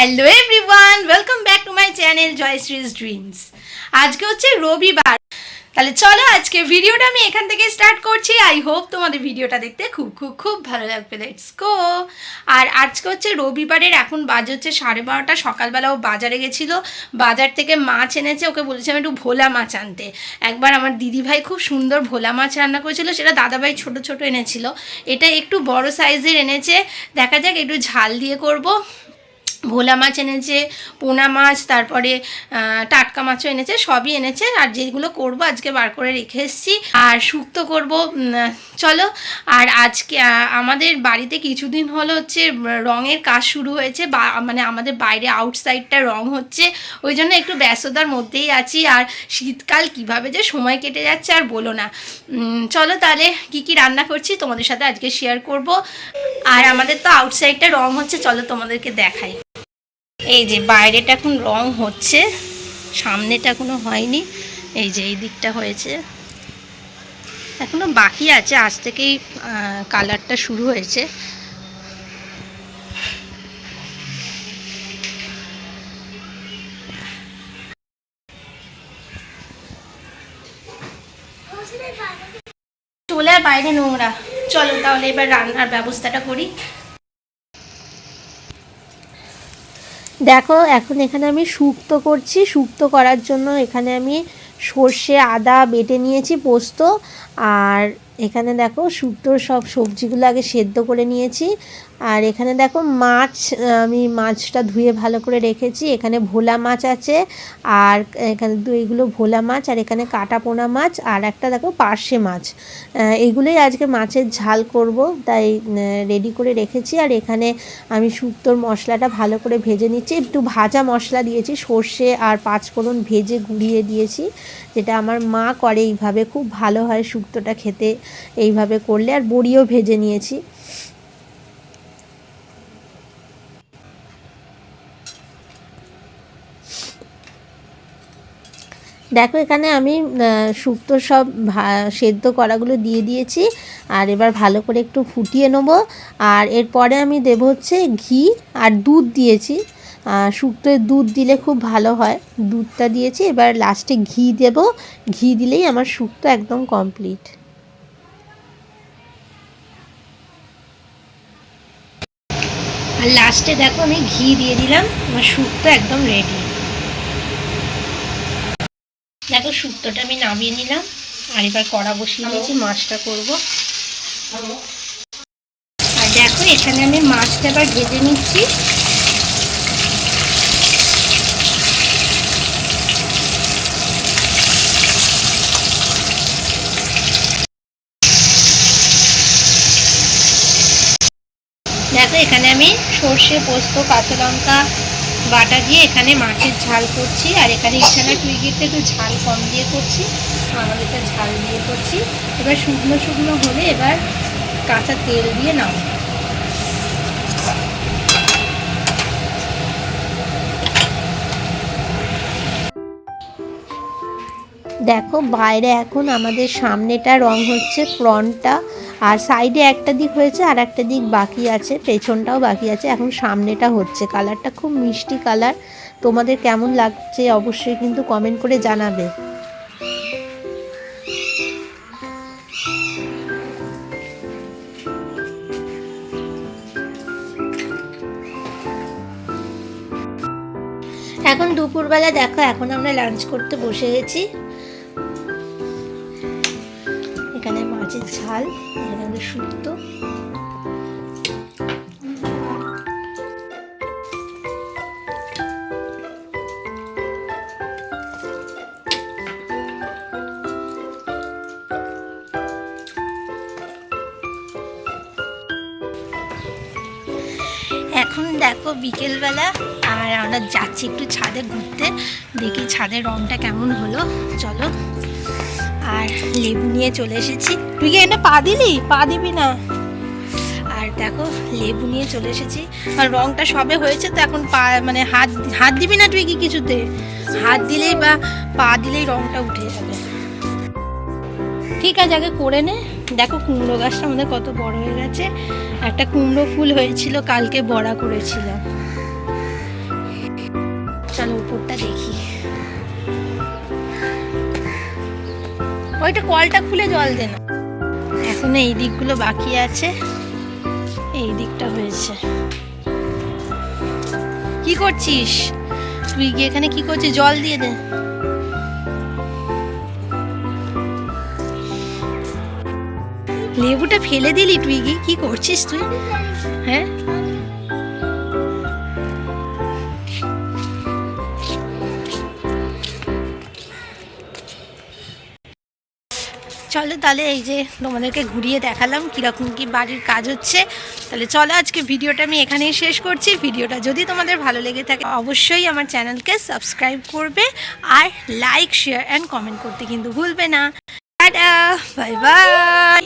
Hello everyone, welcome back to my channel Joyshree's dreams. আজকে হচ্ছে রবিবার, তাহলে চলো আজকে ভিডিওটা আমি এখান থেকে স্টার্ট করছি। আই হোপ তোমাদের ভিডিওটা দেখতে খুব খুব খুব ভালো লাগবে। Let's go. আর আজকে হচ্ছে রবিবারের, এখন বাজে হচ্ছে 12:30। সকালবেলা ও বাজারে গেছিলো, বাজার থেকে মাছ এনেছে। ওকে বলেছিলাম একটু ভোলা মাছ আনতে। একবার আমার দিদিভাই খুব সুন্দর ভোলা মাছ রান্না করেছিল, সেটা দাদাভাই ছোট ছোট এনেছিল। এটা একটু বড় সাইজের এনেছে, দেখা যাক একটু ঝাল দিয়ে করব। ভোলা মাছ এনেছে, পোনা মাছ, তারপরে টাটকা মাছও এনেছে, সবই এনেছে। আর যেগুলো করব আজকে বার করে রেখে এসেছি। আর শুক্তো করব, চলো। আর আজকে আমাদের বাড়িতে কিছুদিন হলো হচ্ছে রঙের কাজ শুরু হয়েছে, মানে আমাদের বাইরে আউটসাইডটা রং হচ্ছে, ওই জন্য একটু ব্যস্ততার মধ্যেই আছি। আর শীতকাল কিভাবে যে সময় কেটে যাচ্ছে আর বলো না। চলো তাহলে কি কি রান্না করছি তোমাদের সাথে আজকে শেয়ার করব। আর আমাদের তো আউটসাইডটা রং হচ্ছে, চলো তোমাদেরকে দেখাই। এই যে বাইরেটা এখন রং হচ্ছে, সামনেটা এখনো হয়নি। এই যে এই দিকটা হয়েছে, এখনো বাকি আছে। আজ থেকেই কালারটা শুরু হয়েছে। চলে আর বাইরে নোংরা। চলো তাহলে এবার রান্নার ব্যবস্থাটা করি। দেখো এখন এখানে আমি শুক্তো করছি। শুক্তো করার জন্য এখানে আমি সর্ষে আদা বেটে নিয়েছি, পোস্ত। আর এখানে দেখো শুক্তোর সব সবজিগুলো আগে সেদ্ধ করে নিয়েছি। আর এখানে দেখো মাছ, আমি মাছটা ধুয়ে ভালো করে রেখেছি। এখানে ভোলা মাছ আছে, আর এখানে এইগুলো ভোলা মাছ, আর এখানে কাটা পোনা মাছ, আর একটা দেখো পার্শে মাছ। এইগুলোই আজকে মাছের ঝাল করব, তাই রেডি করে রেখেছি। আর এখানে আমি শুক্তোর মশলাটা ভালো করে ভেজে নিচ্ছি। একটু ভাজা মশলা দিয়েছি, সর্ষে আর পাঁচফোড়ন ভেজে গুঁড়িয়ে দিয়েছি, যেটা আমার মা করে এইভাবে, খুব ভালো হয় শুক্তোটা খেতে এইভাবে করলে। আর বড়িও ভেজে নিয়েছি। দেখো এখানে আমি শুক্তো সব সেদ্ধ করাগুলো দিয়ে দিয়েছি। আর এবার ভালো করে একটু ফুটিয়ে নেব। আর এরপরে আমি দেব হচ্ছে ঘি আর দুধ দিয়েছি। শুক্তোয় দুধ দিলে খুব ভালো হয়, দুধটা দিয়েছি। এবার লাস্টে ঘি দেব, ঘি দিলেই আমার শুক্তো একদম কমপ্লিট। আর লাস্টে দেখো আমি ঘি দিয়ে দিলাম, আমার শুক্তো একদম রেডি। দেখো শুক্তোটা আমি নামিয়ে নিলাম। আর এবার কড়া বসিয়ে দিয়েছি, মাছটা করব। আর দেখো এখানে আমি মাছটা এবার ভেজে নিচ্ছি। দেখো এখানে আমি সর্ষে, পোস্ত, কাঁচা লঙ্কা বাটা দিয়ে এখানে মাছের ঝাল করছি। আর এখানে ইচ্ছানা টুইগিতে একটু ঝাল কম দিয়ে করছি, আমাদেরটা ঝাল দিয়ে করছি। এবার শুকনো শুকনো হলে এবার কাঁচা তেল দিয়ে নাও। দেখো বাইরে এখন আমাদের সামনেটা রং হচ্ছে, ফ্রন্টটা। আর সাইডে একটা দিক হয়েছে, আর একটা দিক বাকি আছে, পেছনটাও বাকি আছে। এখন সামনেটা হচ্ছে, কালারটা খুব মিষ্টি কালার। তোমাদের কেমন লাগছে অবশ্যই কিন্তু কমেন্ট করে জানাবে। এখন দুপুরবেলা দেখো, এখন আমরা লাঞ্চ করতে বসে গেছি। এখানে মাছের ঝাল, এখানে শুক্তো। এখন দেখো বিকেলবেলা, আর আমরা যাচ্ছি একটু ছাদে ঘুরতে, দেখি ছাদের রংটা কেমন হলো। চলো। আর লেবু নিয়ে চলে এসেছি। তুই কি এটা পা দিলি? পা দিবি না। আর দেখো লেবু নিয়ে চলে এসেছি। আর রংটা সবে হয়েছে, তো এখন পা মানে হাত দিবি না তুই কি কিছুতে? হাত দিলেই বা পা দিলেই রংটা উঠে যাবে। ঠিক আছে, আগে করে নে। দেখো কুমড়ো গাছটা আমাদের কত বড় হয়ে গেছে। একটা কুমড়ো ফুল হয়েছিল, কালকে বড়া করেছিলাম। চলো উপরটা দেখি। ওইটা কলটা খুলে জল দে না। এখন এই দিকগুলো বাকি আছে, এই দিকটা হয়েছে। কি করছিস তুই? গিয়ে এখানে কি করছিস? জল দিয়ে দে। লেবুটা ফেলে দিলি তুই? কি করছিস তুই? হ্যাঁ, চলো তাহলে এই যে তোমাদেরকে ঘুরিয়ে দেখালাম কীরকম কি বাড়ির কাজ হচ্ছে। তাহলে চলো আজকে ভিডিওটা আমি এখানেই শেষ করছি। ভিডিওটা যদি তোমাদের ভালো লেগে থাকে অবশ্যই আমার চ্যানেলকে সাবস্ক্রাইব করবে, আর লাইক, শেয়ার অ্যান্ড কমেন্ট করতে কিন্তু ভুলবে না। Tata, bye bye.